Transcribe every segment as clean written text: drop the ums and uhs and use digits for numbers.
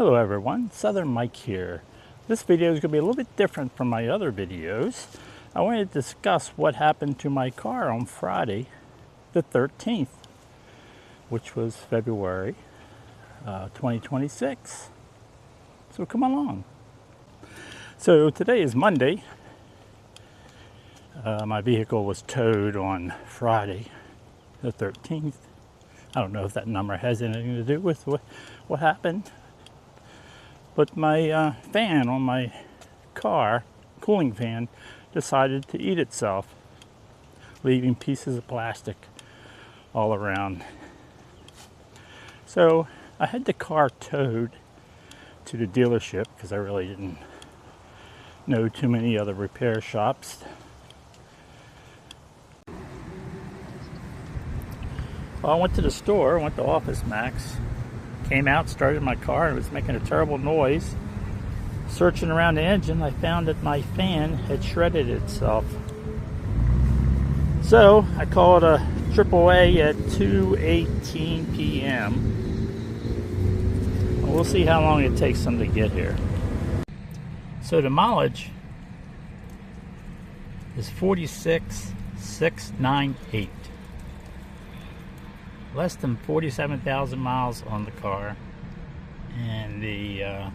Hello everyone, Southern Mike here. This video is going to be a little bit different from my other videos. I want to discuss what happened to my car on Friday the 13th, which was February 2026. So come along. So today is Monday. My vehicle was towed on Friday the 13th. I don't know if that number has anything to do with what happened. But my fan on my car, cooling fan, decided to eat itself, leaving pieces of plastic all around. So I had the car towed to the dealership because I really didn't know too many other repair shops. Well, I went to the store, went to Office Max, came out, started my car, and it was making a terrible noise. Searching around the engine, I found that my fan had shredded itself. So I called a AAA at 2:18 p.m. We'll see how long it takes them to get here. So the mileage is 46,698. Less than 47,000 miles on the car, and the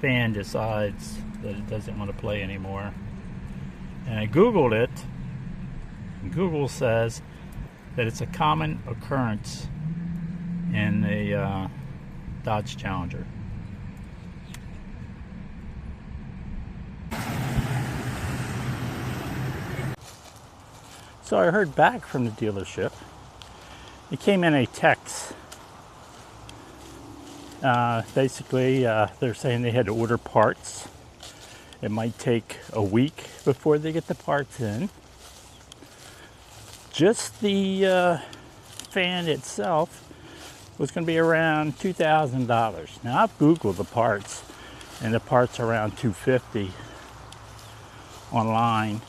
fan decides that it doesn't want to play anymore. And I Googled it, and Google says that it's a common occurrence in the Dodge Challenger. So I heard back from the dealership. It came in a text. Basically, they're saying they had to order parts. It might take a week before they get the parts in. Just the fan itself was going to be around $2,000. Now I've Googled the parts, and the parts are around $250 online,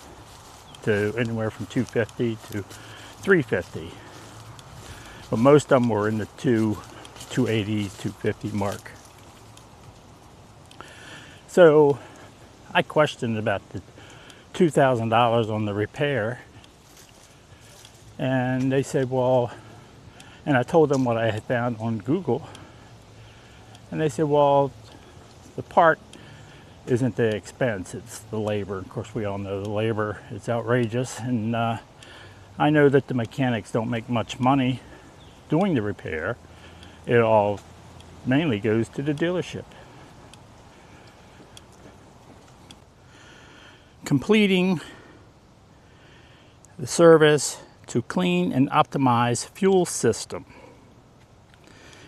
to anywhere from $250 to $350. But most of them were in the $280, $250 mark. So I questioned about the $2,000 on the repair. And they said, well, and I told them what I had found on Google. And they said, well, the part isn't the expense, it's the labor. Of course, we all know the labor is outrageous. And I know that the mechanics don't make much money doing the repair. It all mainly goes to the dealership. Completing the service to clean and optimize fuel system.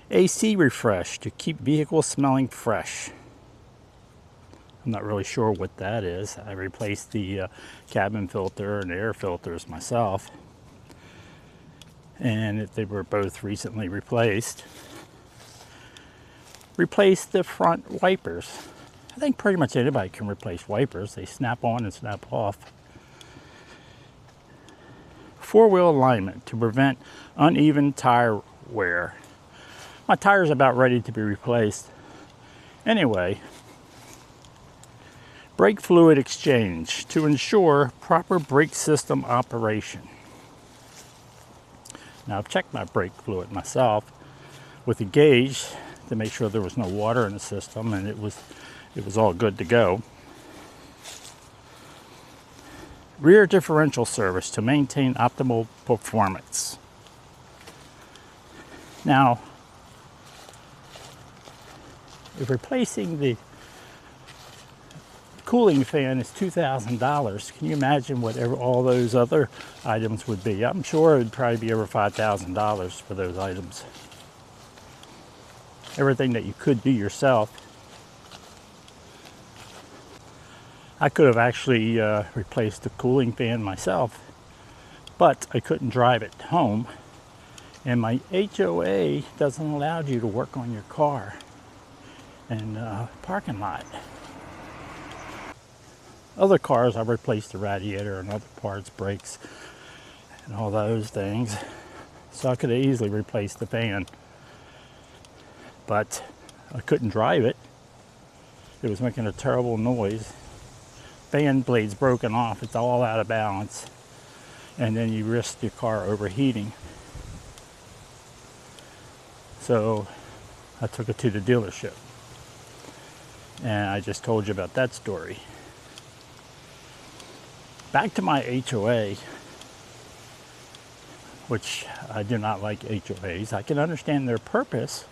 AC refresh to keep vehicles smelling fresh. I'm not really sure what that is. I replaced the cabin filter and air filters myself, and if they were both recently replaced. Replace the front wipers. I think pretty much anybody can replace wipers. They snap on and snap off. Four-wheel alignment to prevent uneven tire wear. My tire's about ready to be replaced. Anyway, brake fluid exchange to ensure proper brake system operation. Now I've checked my brake fluid myself with a gauge to make sure there was no water in the system, and it was all good to go. Rear differential service to maintain optimal performance. Now, if replacing the cooling fan is $2,000, can you imagine whatever all those other items would be? I'm sure it would probably be over $5,000 for those items. Everything that you could do yourself. I could have actually replaced the cooling fan myself, but I couldn't drive it home, and my HOA doesn't allow you to work on your car in parking lot. Other cars, I've replaced the radiator and other parts, brakes, and all those things. So I could have easily replaced the fan. But I couldn't drive it. It was making a terrible noise. Fan blades broken off. It's all out of balance. And then you risk your car overheating. So I took it to the dealership. And I just told you about that story. Back to my HOA, which I do not like HOAs. I can understand their purpose,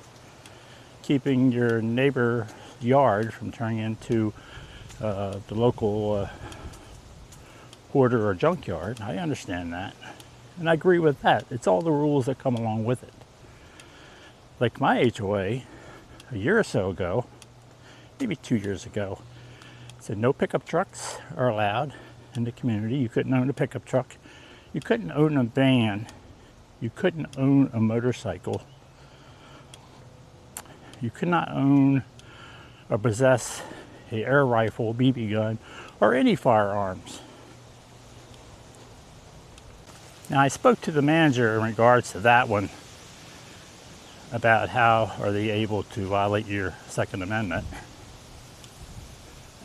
keeping your neighbor's yard from turning into the local hoarder or junkyard. I understand that. And I agree with that. It's all the rules that come along with it. Like my HOA, a year or so ago, maybe 2 years ago, said no pickup trucks are allowed in the community. You couldn't own a pickup truck. You couldn't own a van. You couldn't own a motorcycle. You could not own or possess an air rifle, BB gun, or any firearms. Now, I spoke to the manager in regards to that one about how are they able to violate your Second Amendment,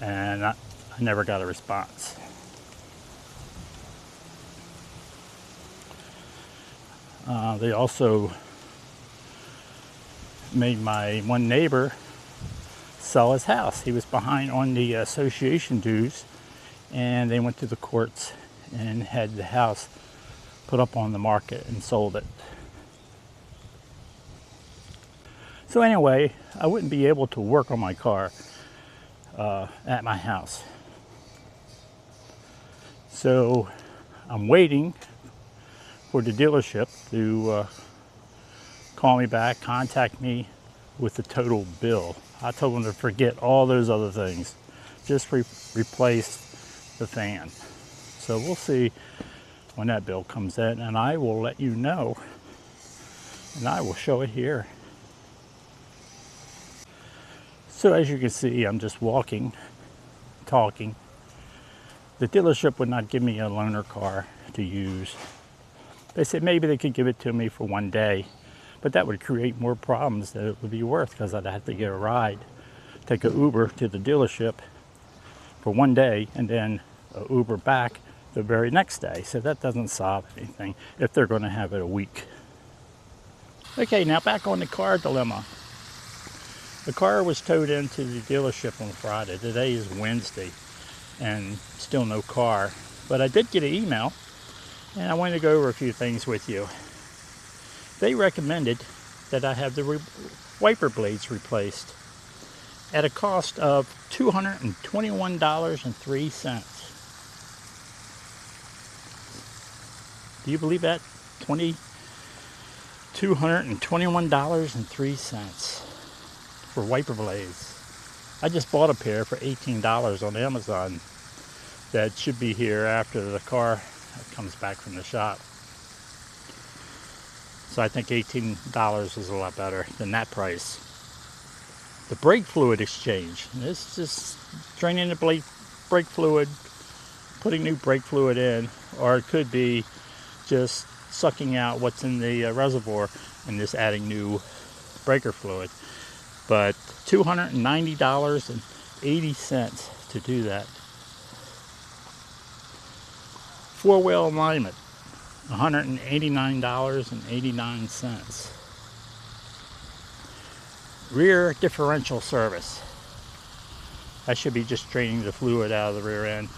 and I never got a response. They also made my one neighbor sell his house. He was behind on the association dues, and they went to the courts and had the house put up on the market and sold it. So anyway, I wouldn't be able to work on my car at my house. So I'm waiting for the dealership to call me back, contact me with the total bill. I told them to forget all those other things. Just replace the fan. So we'll see when that bill comes in, and I will let you know, and I will show it here. So as you can see, I'm just walking, talking. The dealership would not give me a loaner car to use. They said maybe they could give it to me for one day, but that would create more problems than it would be worth, because I'd have to get a ride, take an Uber to the dealership for one day, and then an Uber back the very next day. So that doesn't solve anything if they're going to have it a week. Okay, now back on the car dilemma. The car was towed into the dealership on Friday. Today is Wednesday, and still no car. But I did get an email, and I wanted to go over a few things with you. They recommended that I have the wiper blades replaced at a cost of $221.03. Do you believe that? $221.03 for wiper blades. I just bought a pair for $18 on Amazon that should be here after the car comes back from the shop. So I think $18 is a lot better than that price. The brake fluid exchange. This is just draining the brake fluid, putting new brake fluid in, or it could be just sucking out what's in the reservoir and just adding new breaker fluid. But $290.80 to do that. Four-wheel alignment, $189.89. Rear differential service. I should be just draining the fluid out of the rear end,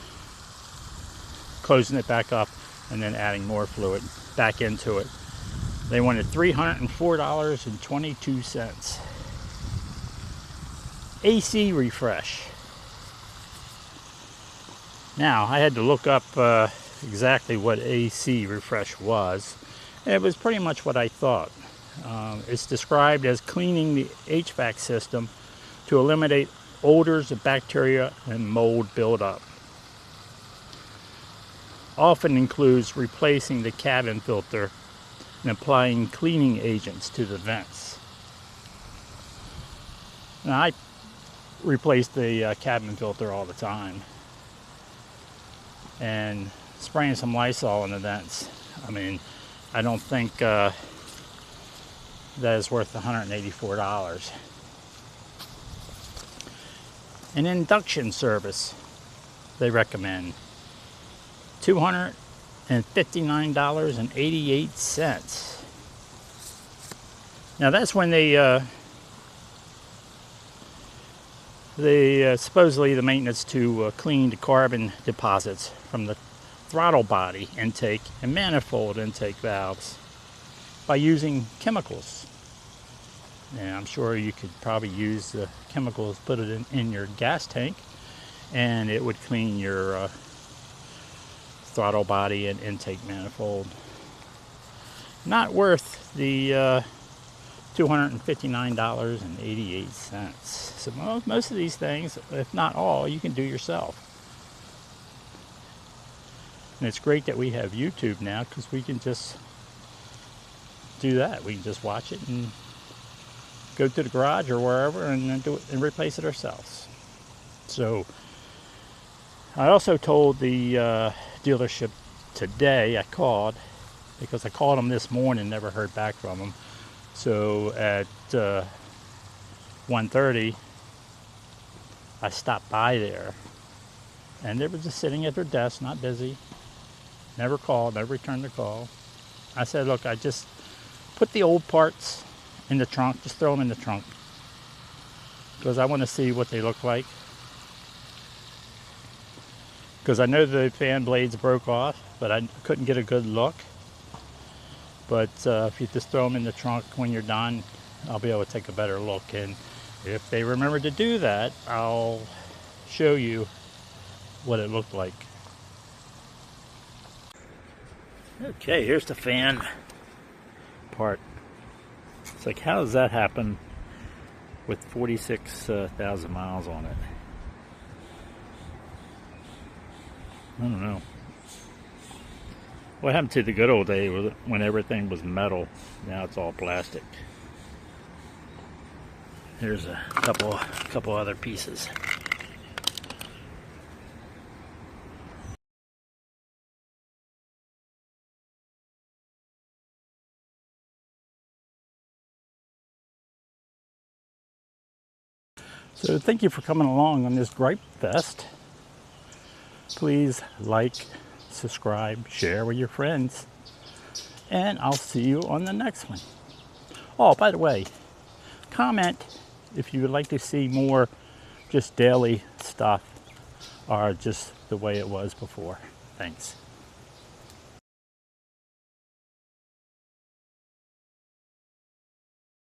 closing it back up, and then adding more fluid back into it. They wanted $304.22. AC refresh. Now, I had to look up exactly what AC refresh was. And it was pretty much what I thought. It's described as cleaning the HVAC system to eliminate odors of bacteria and mold buildup. Often includes replacing the cabin filter and applying cleaning agents to the vents. Now, I replace the cabin filter all the time, and spraying some Lysol in the vents. I mean, I don't think that is worth $184. An induction service they recommend. $259.88. Now that's when they supposedly the maintenance to clean the carbon deposits from the throttle body intake and manifold intake valves by using chemicals. And I'm sure you could probably use the chemicals, put it in your gas tank, and it would clean your throttle body and intake manifold. Not worth the $259.88. So most of these things, if not all, you can do yourself. And it's great that we have YouTube now, because we can just do that. We can just watch it and go to the garage or wherever and then do it and replace it ourselves. So I also told the dealership today, I called, because I called them this morning, never heard back from them. So at 1:30, I stopped by there, and they were just sitting at their desk, not busy. Never called, never returned the call. I said, look, I just put the old parts in the trunk, just throw them in the trunk, because I want to see what they look like. Because I know the fan blades broke off, but I couldn't get a good look. But if you just throw them in the trunk when you're done, I'll be able to take a better look. And if they remember to do that, I'll show you what it looked like. Okay, here's the fan part. It's like, how does that happen with 46,000 miles on it? I don't know. What happened to the good old days when everything was metal? Now it's all plastic. Here's a couple other pieces. So thank you for coming along on this gripe fest. Please like, subscribe, share with your friends, and I'll see you on the next one. Oh, by the way, comment if you would like to see more just daily stuff or just the way it was before. Thanks.